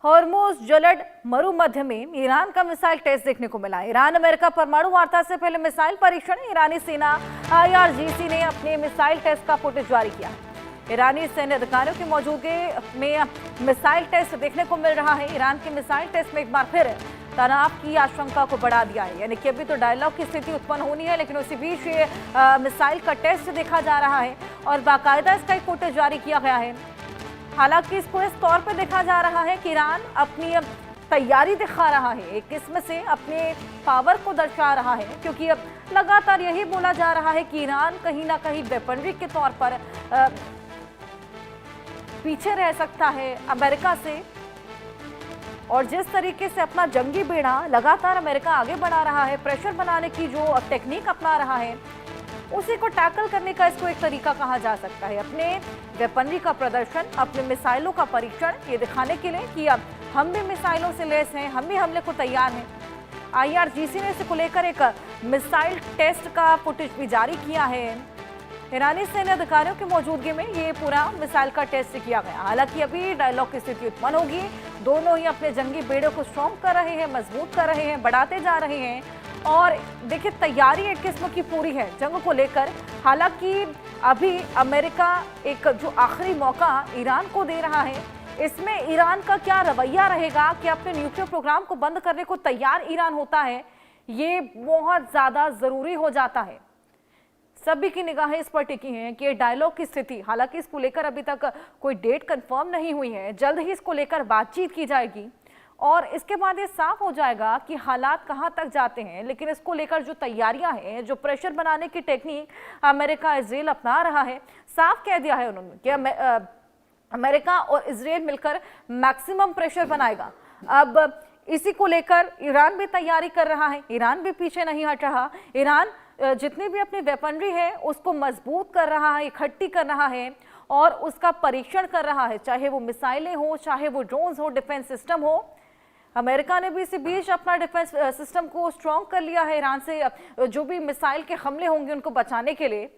Hormuz जलद मरुमध्य में Iran का मिसाइल टेस्ट देखने को मिला। ईरान अमेरिका परमाणु वार्ता से पहले मिसाइल परीक्षण। ईरानी सेना IRGC ने अपने मिसाइल टेस्ट का फुटेज जारी किया। ईरानी सैन्य अधिकारियों की मौजूदगी में मिसाइल टेस्ट देखने को मिल रहा है। ईरान के मिसाइल टेस्ट में एक बार फिर तनाव की आशंका को बढ़ा दिया है, यानी कि अभी तो डायलॉग की स्थिति उत्पन्न होनी है, लेकिन उसी बीच ये मिसाइल का टेस्ट देखा जा रहा है और बाकायदा इसका एक फुटेज जारी किया गया है। हालांकि इसको इस तौर पर देखा जा रहा है कि ईरान अपनी तैयारी दिखा रहा है, एक किस्म से अपने पावर को दर्शा रहा है, क्योंकि अब लगातार यही बोला जा रहा है कि ईरान कहीं ना कहीं वेपनरी के तौर पर पीछे रह सकता है अमेरिका से। और जिस तरीके से अपना जंगी बेड़ा लगातार अमेरिका आगे बढ़ा रहा है, प्रेशर बनाने की जो टेक्निक अपना रहा है, उसी को टैकल करने का इसको एक तरीका कहा जा सकता है। अपने वेपनरी का प्रदर्शन, अपने मिसाइलों का परीक्षण, ये दिखाने के लिए कि अब हम भी मिसाइलों से लैस हैं, हम भी हमले को तैयार हैं। IRGC ने इसको लेकर एक मिसाइल टेस्ट का फुटेज भी जारी किया है। ईरानी सैन्य अधिकारियों की मौजूदगी में ये पूरा मिसाइल का टेस्ट किया गया। हालांकि अभी डायलॉग की स्थिति उत्पन्न होगी, दोनों ही अपने जंगी बेड़े को स्ट्रॉन्ग कर रहे हैं, मजबूत कर रहे हैं, बढ़ाते जा रहे हैं। और देखिए, तैयारी एक किस्म की पूरी है जंग को लेकर। हालांकि अभी अमेरिका एक जो आखिरी मौका ईरान को दे रहा है, इसमें ईरान का क्या रवैया रहेगा कि अपने न्यूक्लियर प्रोग्राम को बंद करने को तैयार ईरान होता है, ये बहुत ज़्यादा ज़रूरी हो जाता है। सभी की निगाहें इस पर टिकी हैं कि डायलॉग की स्थिति, हालांकि इसको लेकर अभी तक कोई डेट कंफर्म नहीं हुई है, जल्द ही इसको लेकर बातचीत की जाएगी और इसके बाद ये साफ हो जाएगा कि हालात कहां तक जाते हैं। लेकिन इसको लेकर जो तैयारियां हैं, जो प्रेशर बनाने की टेक्निक अमेरिका इजराइल अपना रहा है, साफ कह दिया है उन्होंने कि अमेरिका और इजराइल मिलकर मैक्सिमम प्रेशर बनाएगा। अब इसी को लेकर ईरान भी तैयारी कर रहा है, ईरान भी पीछे नहीं हट रहा। ईरान जितनी भी अपनी वेपनरी है उसको मजबूत कर रहा है, इकट्ठी कर रहा है और उसका परीक्षण कर रहा है, चाहे वो मिसाइलें हो, चाहे वो ड्रोन्स हो, डिफेंस सिस्टम हो। अमेरिका ने भी इसी बीच अपना डिफेंस सिस्टम को स्ट्रॉन्ग कर लिया है ईरान से जो भी मिसाइल के हमले होंगे उनको बचाने के लिए।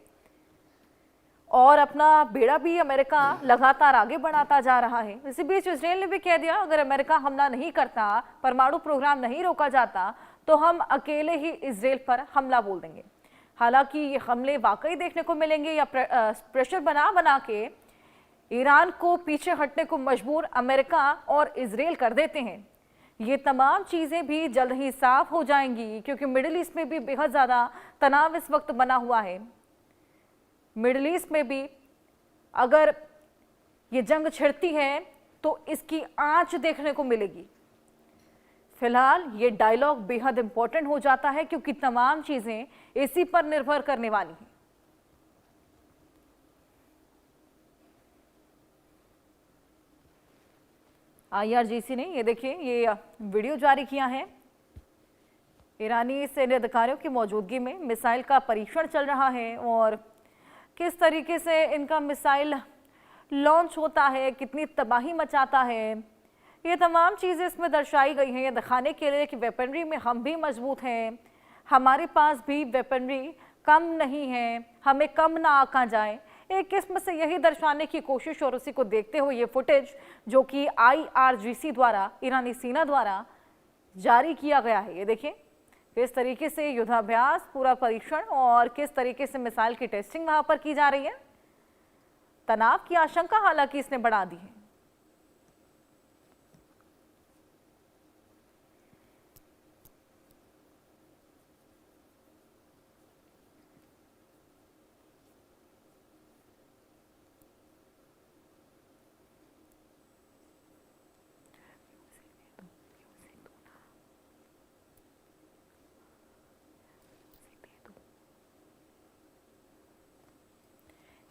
और अपना बेड़ा भी अमेरिका लगातार आगे बढ़ाता जा रहा है। इसी बीच इजराइल ने भी कह दिया, अगर अमेरिका हमला नहीं करता, परमाणु प्रोग्राम नहीं रोका जाता, तो हम अकेले ही इजराइल पर हमला बोल देंगे। हालांकि ये हमले वाकई देखने को मिलेंगे या प्रेशर बना बना के ईरान को पीछे हटने को मजबूर अमेरिका और इजराइल कर देते हैं, ये तमाम चीज़ें भी जल्द ही साफ हो जाएंगी, क्योंकि मिडिल ईस्ट में भी बेहद ज़्यादा तनाव इस वक्त बना हुआ है। मिडिल ईस्ट में भी अगर ये जंग छिड़ती है तो इसकी आंच देखने को मिलेगी। फिलहाल ये डायलॉग बेहद इंपॉर्टेंट हो जाता है, क्योंकि तमाम चीजें इसी पर निर्भर करने वाली हैं। IRGC ने ये देखिए ये वीडियो जारी किया है। ईरानी सैन्य अधिकारियों की मौजूदगी में मिसाइल का परीक्षण चल रहा है और किस तरीके से इनका मिसाइल लॉन्च होता है, कितनी तबाही मचाता है, ये तमाम चीज़ें इसमें दर्शाई गई हैं, ये दिखाने के लिए कि वेपनरी में हम भी मजबूत हैं, हमारे पास भी वेपनरी कम नहीं है, हमें कम ना आका जाए। एक किस्म से यही दर्शाने की कोशिश और उसी को देखते हुए ये फुटेज जो कि IRGC द्वारा, ईरानी सेना द्वारा जारी किया गया है, ये देखिए किस तरीके से युद्धाभ्यास, पूरा परीक्षण और किस तरीके से मिसाइल की टेस्टिंग वहाँ पर की जा रही है। तनाव की आशंका हालांकि इसने बढ़ा दी है।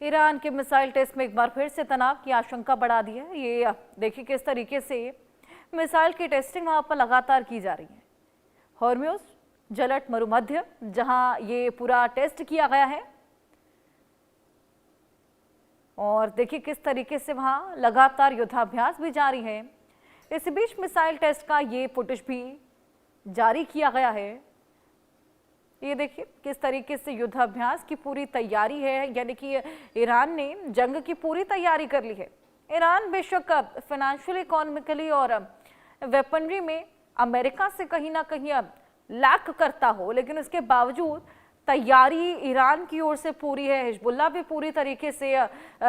ईरान के मिसाइल टेस्ट में एक बार फिर से तनाव की आशंका बढ़ा दी है। ये देखिए किस तरीके से मिसाइल की टेस्टिंग वहां पर लगातार की जा रही है। हॉर्मुज़ जलद मरुमध्य जहां ये पूरा टेस्ट किया गया है और देखिए किस तरीके से वहां लगातार युद्धाभ्यास भी जारी है। इस बीच मिसाइल टेस्ट का ये फुटेज भी जारी किया गया है। ये देखिए किस तरीके से युद्धाभ्यास की पूरी तैयारी है, यानी कि ईरान ने जंग की पूरी तैयारी कर ली है। ईरान बेशक फाइनेंशियली, इकोनॉमिकली और वेपनरी में अमेरिका से कहीं ना कहीं अब लैक करता हो, लेकिन उसके बावजूद तैयारी ईरान की ओर से पूरी है। हिजबुल्लाह भी पूरी तरीके से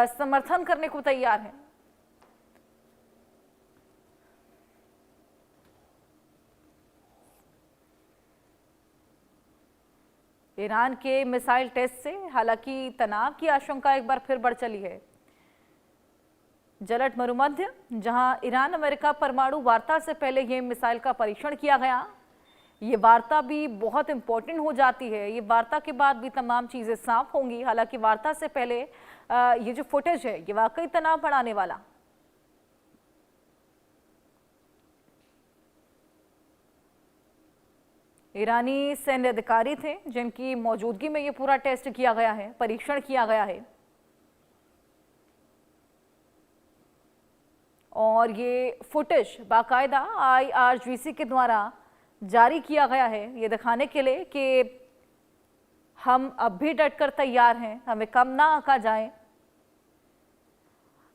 समर्थन करने को तैयार है। ईरान के मिसाइल टेस्ट से हालांकि तनाव की आशंका एक बार फिर बढ़ चली है। जलट मरुमध्य, जहां ईरान अमेरिका परमाणु वार्ता से पहले ये मिसाइल का परीक्षण किया गया, ये वार्ता भी बहुत इंपॉर्टेंट हो जाती है। ये वार्ता के बाद भी तमाम चीजें साफ होंगी। हालांकि वार्ता से पहले ये जो फुटेज है ये वाकई तनाव बढ़ाने वाला। ईरानी सैन्य अधिकारी थे जिनकी मौजूदगी में ये पूरा टेस्ट किया गया है, परीक्षण किया गया है। और ये फुटेज बाकायदा IRGC के द्वारा जारी किया गया है, ये दिखाने के लिए कि हम अब भी डटकर तैयार हैं, हमें कम ना आंका जाए।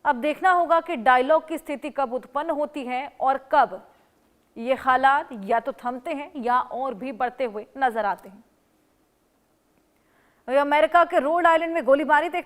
अब देखना होगा कि डायलॉग की स्थिति कब उत्पन्न होती है और कब ये हालात या तो थमते हैं या और भी बढ़ते हुए नजर आते हैं। अमेरिका के रोड आइलैंड में गोलीबारी देखने